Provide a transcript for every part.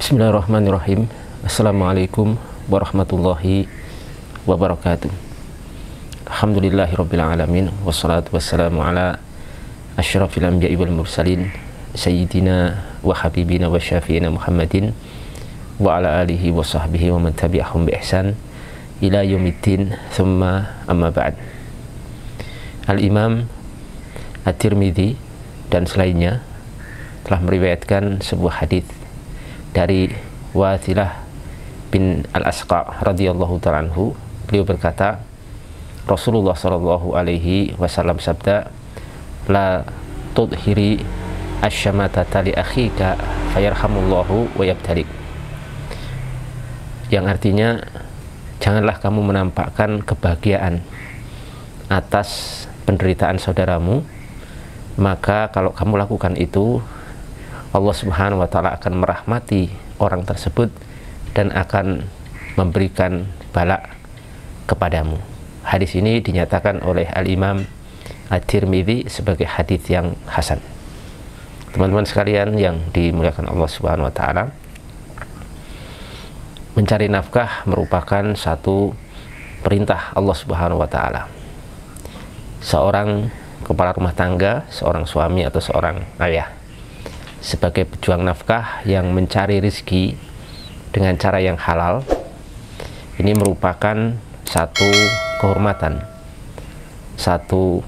Bismillahirrahmanirrahim. Assalamualaikum warahmatullahi wabarakatuh. Alhamdulillahirabbil alamin, wassalatu wassalamu ala asyrafil anbiya'i wal mursalin sayyidina wa habibina wa syafi'ina Muhammadin wa ala alihi wa sahbihi wa man tabi'ahum bi ihsan ila yaumiddin, thumma amma ba'd. Al-Imam At-Tirmidzi dan selainnya telah meriwayatkan sebuah hadis dari Wathilah bin Al-Asqa radhiyallahu ta'ala anhu. Beliau berkata, Rasulullah sallallahu alaihi wasallam sabda, la tudhiri asyamatata li akhika fayarhamullahu wa yabtalik. Yang artinya, janganlah kamu menampakkan kebahagiaan atas penderitaan saudaramu, maka kalau kamu lakukan itu, Allah Subhanahu wa ta'ala akan merahmati orang tersebut dan akan memberikan bala kepadamu. Hadis ini dinyatakan oleh Al-Imam At-Tirmidzi sebagai hadis yang hasan. Teman-teman sekalian yang dimuliakan Allah Subhanahu wa ta'ala, mencari nafkah merupakan satu perintah Allah Subhanahu wa ta'ala. Seorang kepala rumah tangga, seorang suami atau seorang ayah, sebagai pejuang nafkah yang mencari rezeki dengan cara yang halal, ini merupakan satu kehormatan, satu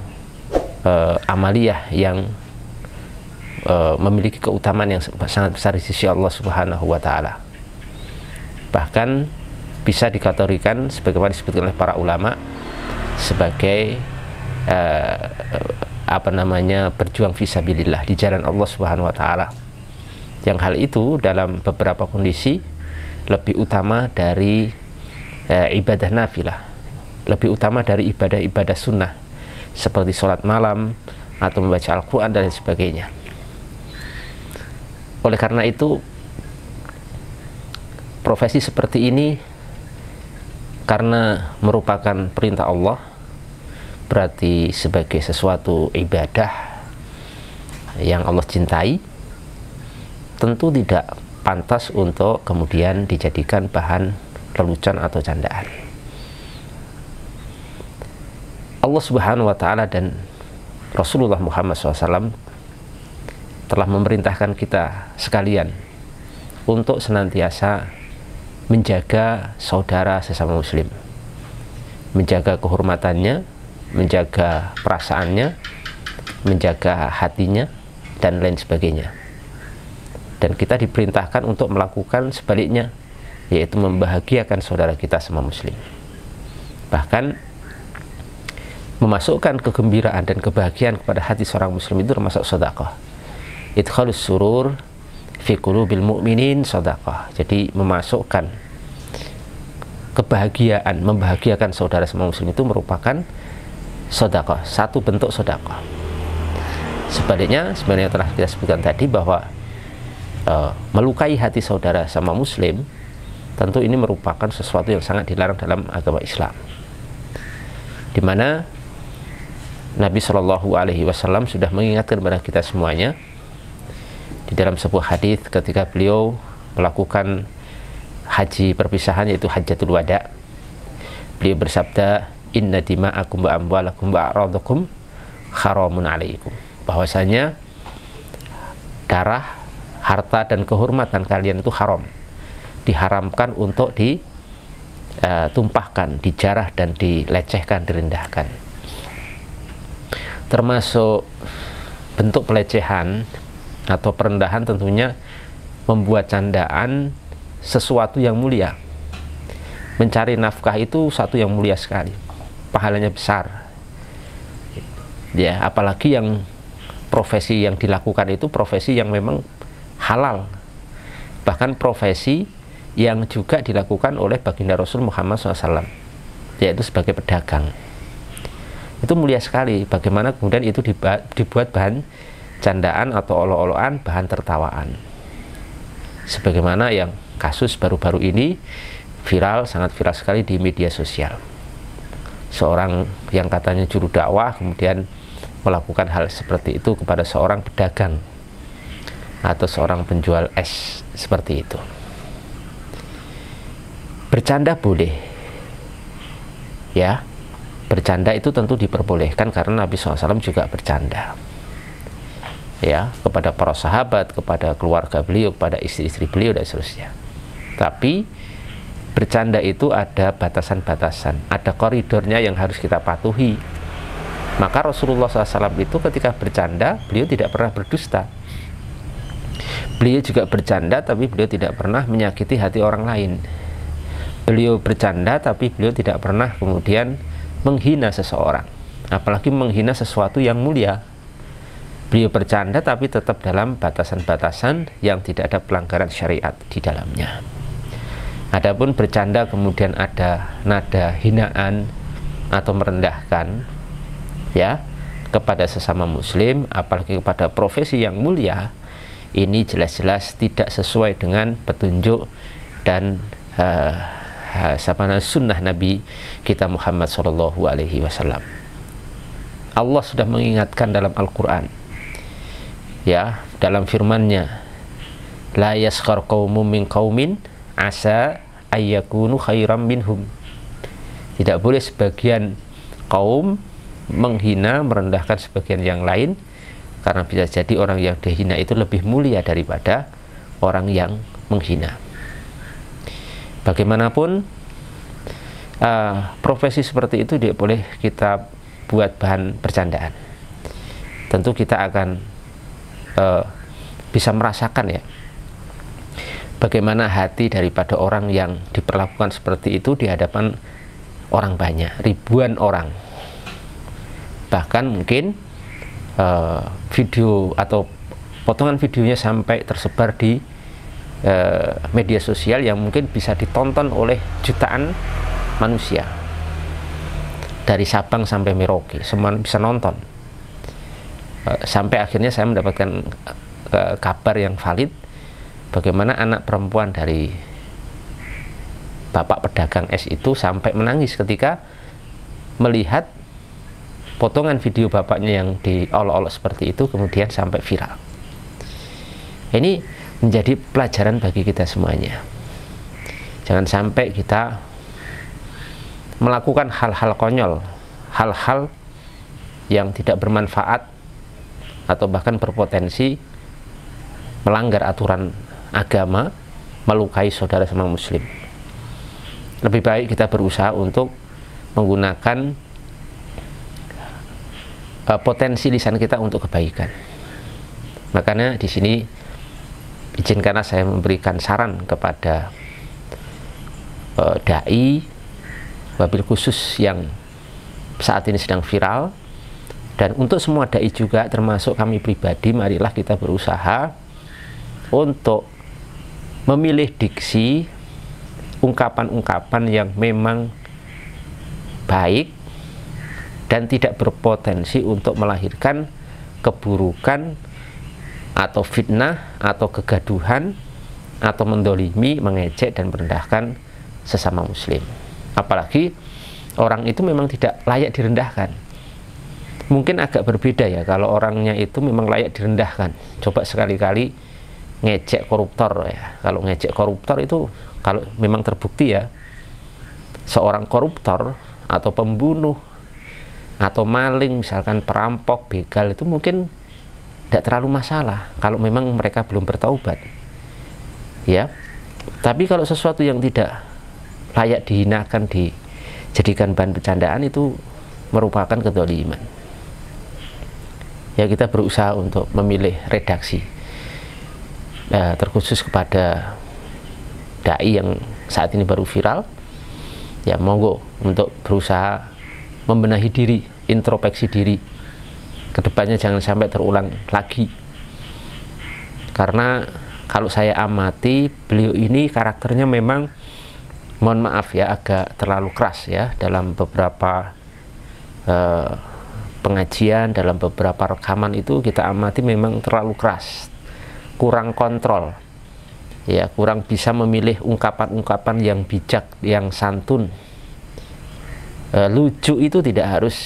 amaliyah yang memiliki keutamaan yang sangat besar di sisi Allah Subhanahu wa ta'ala. Bahkan bisa dikategorikan sebagaimana disebutkan oleh para ulama sebagai berjuang fisabilillah di jalan Allah Subhanahu wa ta'ala, yang hal itu dalam beberapa kondisi lebih utama dari ibadah nafilah, lebih utama dari ibadah-ibadah sunnah seperti sholat malam atau membaca Al-Quran dan sebagainya. Oleh karena itu, profesi seperti ini karena merupakan perintah Allah, berarti sebagai sesuatu ibadah yang Allah cintai, tentu tidak pantas untuk kemudian dijadikan bahan lelucon atau candaan. Allah Subhanahu wa ta'ala dan Rasulullah Muhammad SAW telah memerintahkan kita sekalian untuk senantiasa menjaga saudara sesama muslim, menjaga kehormatannya, menjaga perasaannya, menjaga hatinya, dan lain sebagainya. Dan kita diperintahkan untuk melakukan sebaliknya, yaitu membahagiakan saudara kita semua muslim. Bahkan memasukkan kegembiraan dan kebahagiaan kepada hati seorang muslim itu termasuk sedekah. Idkhalus surur fi qulubil mu'minin sedekah. Jadi memasukkan kebahagiaan, membahagiakan saudara semua muslim itu merupakan sedekah, satu bentuk sedekah. Sebaliknya, sebenarnya telah kita sebutkan tadi bahwa melukai hati saudara sama muslim, tentu ini merupakan sesuatu yang sangat dilarang dalam agama Islam, di mana Nabi Shallallahu Alaihi Wasallam sudah mengingatkan kepada kita semuanya di dalam sebuah hadis ketika beliau melakukan haji perpisahan, yaitu Hajjatul Wada. Beliau bersabda, inna dima'akum wa amwalakum wa a'radakum haramun alaikum, bahwasanya darah, harta, dan kehormatan kalian itu haram, diharamkan untuk ditumpahkan, dijarah, dan dilecehkan, direndahkan. Termasuk bentuk pelecehan atau perendahan tentunya membuat candaan sesuatu yang mulia. Mencari nafkah itu satu yang mulia sekali, pahalanya besar, ya, apalagi yang profesi yang dilakukan itu profesi yang memang halal, bahkan profesi yang juga dilakukan oleh baginda Rasul Muhammad SAW, yaitu sebagai pedagang. Itu mulia sekali. Bagaimana kemudian itu dibuat bahan candaan atau olok-olokan, bahan tertawaan, sebagaimana yang kasus baru-baru ini viral, sangat viral sekali di media sosial. Seorang yang katanya juru dakwah kemudian melakukan hal seperti itu kepada seorang pedagang atau seorang penjual es seperti itu. Bercanda boleh, ya. Bercanda itu tentu diperbolehkan karena Nabi SAW juga bercanda, ya, kepada para sahabat, kepada keluarga beliau, kepada istri-istri beliau dan seterusnya. Tapi bercanda itu ada batasan-batasan, ada koridornya yang harus kita patuhi. Maka Rasulullah SAW itu ketika bercanda, beliau tidak pernah berdusta. Beliau juga bercanda, tapi beliau tidak pernah menyakiti hati orang lain. Beliau bercanda, tapi beliau tidak pernah kemudian menghina seseorang, apalagi menghina sesuatu yang mulia. Beliau bercanda, tapi tetap dalam batasan-batasan yang tidak ada pelanggaran syariat di dalamnya. Adapun bercanda kemudian ada nada hinaan atau merendahkan, ya, kepada sesama muslim, apalagi kepada profesi yang mulia, ini jelas-jelas tidak sesuai dengan petunjuk dan sunnah Nabi kita Muhammad SAW. Allah sudah mengingatkan dalam Al-Quran, ya, dalam firman-Nya, la yaskhar qaumun min qaumin asa ayyakunu khairam minhum. Tidak boleh sebagian kaum menghina, merendahkan sebagian yang lain, karena bisa jadi orang yang dihina itu lebih mulia daripada orang yang menghina. Bagaimanapun profesi seperti itu tidak boleh kita buat bahan bercandaan. Tentu kita akan bisa merasakan, ya, bagaimana hati daripada orang yang diperlakukan seperti itu di hadapan orang banyak, ribuan orang. Bahkan mungkin video atau potongan videonya sampai tersebar di media sosial yang mungkin bisa ditonton oleh jutaan manusia dari Sabang sampai Merauke, semua bisa nonton. Sampai akhirnya saya mendapatkan kabar yang valid bagaimana anak perempuan dari bapak pedagang es itu sampai menangis ketika melihat potongan video bapaknya yang diolok-olok seperti itu kemudian sampai viral. Ini menjadi pelajaran bagi kita semuanya. Jangan sampai kita melakukan hal-hal konyol, hal-hal yang tidak bermanfaat atau bahkan berpotensi melanggar aturan agama, melukai saudara sama muslim. Lebih baik kita berusaha untuk menggunakan potensi lisan kita untuk kebaikan. Makanya di sini izinkanlah saya memberikan saran kepada dai, wabil khusus yang saat ini sedang viral, dan untuk semua dai juga termasuk kami pribadi, marilah kita berusaha untuk memilih diksi, ungkapan-ungkapan yang memang baik dan tidak berpotensi untuk melahirkan keburukan atau fitnah atau kegaduhan atau mendolimi, mengejek dan merendahkan sesama muslim. Apalagi orang itu memang tidak layak direndahkan. Mungkin agak berbeda, ya, kalau orangnya itu memang layak direndahkan. Coba sekali-kali ngejek koruptor, ya. Kalau ngejek koruptor itu, kalau memang terbukti, ya, seorang koruptor atau pembunuh atau maling, misalkan perampok, begal, itu mungkin tidak terlalu masalah kalau memang mereka belum bertaubat, ya. Tapi kalau sesuatu yang tidak layak dihinakan, dijadikan bahan bercandaan, itu merupakan kedzaliman. Ya, kita berusaha untuk memilih redaksi terkhusus kepada dai yang saat ini baru viral, ya, monggo untuk berusaha membenahi diri, introspeksi diri, kedepannya jangan sampai terulang lagi. Karena kalau saya amati, beliau ini karakternya memang, mohon maaf, ya, agak terlalu keras, ya, dalam beberapa pengajian, dalam beberapa rekaman itu kita amati memang terlalu keras, kurang kontrol, ya, kurang bisa memilih ungkapan-ungkapan yang bijak, yang santun. Lucu itu tidak harus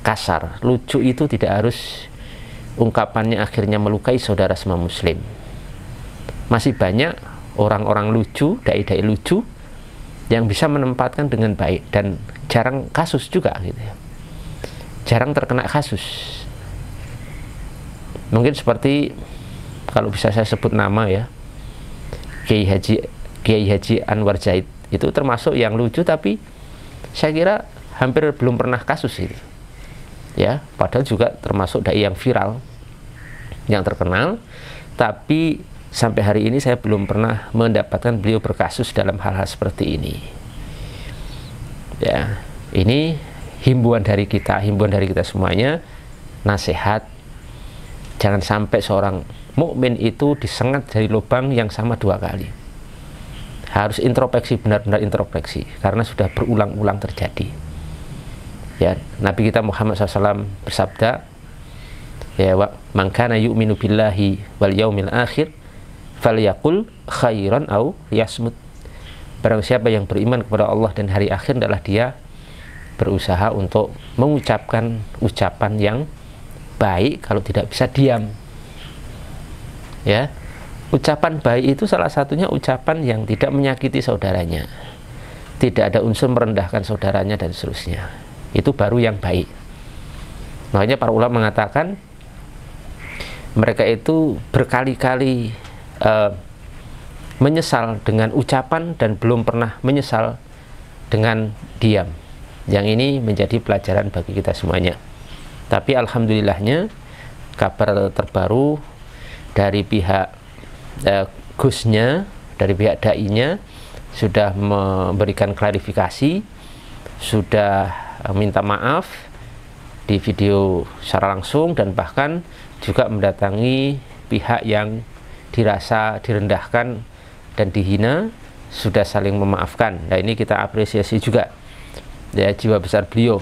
kasar, lucu itu tidak harus ungkapannya akhirnya melukai saudara sama muslim. Masih banyak orang-orang lucu, dai-dai lucu yang bisa menempatkan dengan baik, dan jarang kasus juga gitu ya, jarang terkena kasus. Mungkin seperti, kalau bisa saya sebut nama ya, Kiai Haji Anwar Zaid, itu termasuk yang lucu, tapi saya kira hampir belum pernah kasus itu ya, padahal juga termasuk dai yang viral, yang terkenal, tapi sampai hari ini saya belum pernah mendapatkan beliau berkasus dalam hal-hal seperti ini. Ya, ini himbauan dari kita semuanya, nasihat, jangan sampai seorang mukmin itu disengat dari lubang yang sama 2 kali. Harus introspeksi, benar-benar introspeksi, karena sudah berulang-ulang terjadi. Ya, Nabi kita Muhammad SAW bersabda, ya, man kana yu'minu billahi wal yaumil akhir falyaqul khairan au yasmut. Barang siapa yang beriman kepada Allah dan hari akhir, adalah dia berusaha untuk mengucapkan ucapan yang baik, kalau tidak bisa diam. Ya, ucapan baik itu salah satunya ucapan yang tidak menyakiti saudaranya, tidak ada unsur merendahkan saudaranya dan seterusnya. Itu baru yang baik. Makanya para ulama mengatakan mereka itu berkali-kali menyesal dengan ucapan dan belum pernah menyesal dengan diam. Yang ini menjadi pelajaran bagi kita semuanya. Tapi alhamdulillahnya, kabar terbaru dari pihak Gusnya, dari pihak dai-nya, sudah memberikan klarifikasi, sudah minta maaf di video secara langsung, dan bahkan juga mendatangi pihak yang dirasa direndahkan dan dihina, sudah saling memaafkan. Nah, ini kita apresiasi juga ya, jiwa besar beliau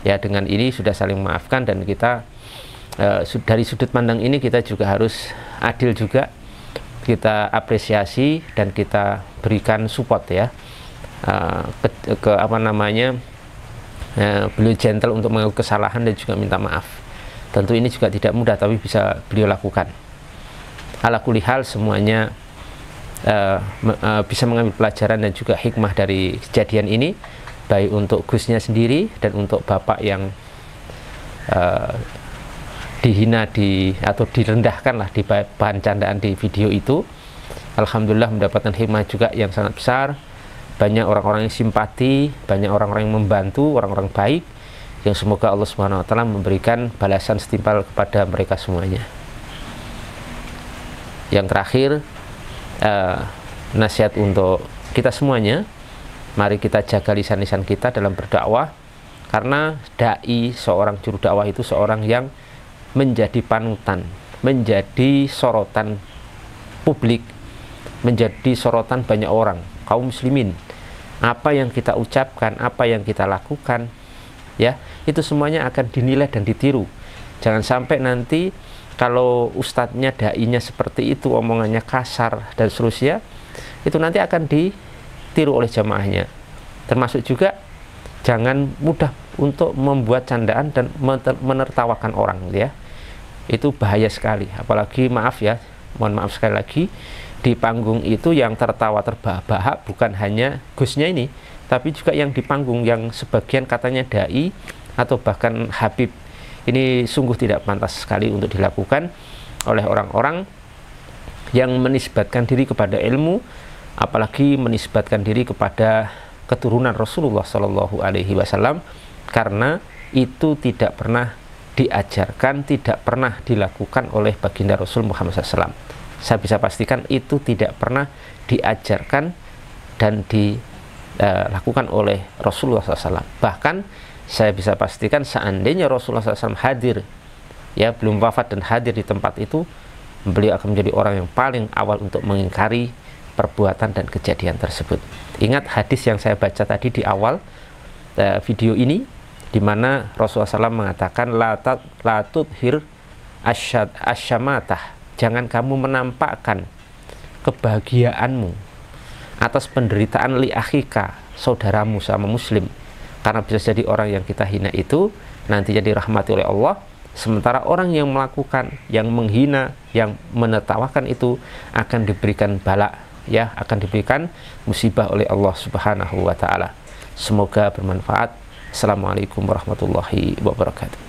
ya, dengan ini sudah saling memaafkan. Dan kita dari sudut pandang ini kita juga harus adil juga, kita apresiasi dan kita berikan support ya, ke apa namanya, beliau gentle untuk mengakui kesalahan dan juga minta maaf. Tentu ini juga tidak mudah, tapi bisa beliau lakukan. Ala kulli hal, semuanya bisa mengambil pelajaran dan juga hikmah dari kejadian ini, baik untuk Gusnya sendiri dan untuk bapak yang dihina atau direndahkan lah di bahan candaan di video itu. Alhamdulillah mendapatkan hikmah juga yang sangat besar. Banyak orang-orang yang simpati, banyak orang-orang yang membantu, orang-orang baik, yang semoga Allah Subhanahu wa Ta'ala memberikan balasan setimpal kepada mereka semuanya. Yang terakhir, nasihat untuk kita semuanya, mari kita jaga lisan-lisan kita dalam berdakwah, karena dai, seorang juru dakwah itu seorang yang menjadi panutan, menjadi sorotan publik, menjadi sorotan banyak orang, kaum muslimin. Apa yang kita ucapkan, apa yang kita lakukan ya, itu semuanya akan dinilai dan ditiru. Jangan sampai nanti kalau ustadznya, dai-nya seperti itu, omongannya kasar dan seterusnya, itu nanti akan ditiru oleh jamaahnya. Termasuk juga jangan mudah untuk membuat candaan dan menertawakan orang ya. Itu bahaya sekali. Apalagi, maaf ya, mohon maaf sekali lagi, di panggung itu yang tertawa terbahak-bahak bukan hanya Gusnya ini, tapi juga yang di panggung, yang sebagian katanya dai atau bahkan habib. Ini sungguh tidak pantas sekali untuk dilakukan oleh orang-orang yang menisbatkan diri kepada ilmu, apalagi menisbatkan diri kepada keturunan Rasulullah Shallallahu Alaihi Wasallam, karena itu tidak pernah diajarkan, tidak pernah dilakukan oleh baginda Rasul Muhammad SAW. Saya bisa pastikan itu tidak pernah diajarkan dan dilakukan oleh Rasulullah SAW. Bahkan saya bisa pastikan seandainya Rasulullah SAW hadir, ya, belum wafat dan hadir di tempat itu, beliau akan menjadi orang yang paling awal untuk mengingkari perbuatan dan kejadian tersebut. Ingat hadis yang saya baca tadi di awal video ini, di mana Rasulullah SAW mengatakan la tudhir asyamatah, jangan kamu menampakkan kebahagiaanmu atas penderitaan li akhika, saudaramu sama muslim, karena bisa jadi orang yang kita hina itu nantinya dirahmati oleh Allah, sementara orang yang melakukan, yang menghina, yang menertawakan itu akan diberikan bala ya akan diberikan musibah oleh Allah Subhanahu wa taala. Semoga bermanfaat. Assalamualaikum warahmatullahi wabarakatuh.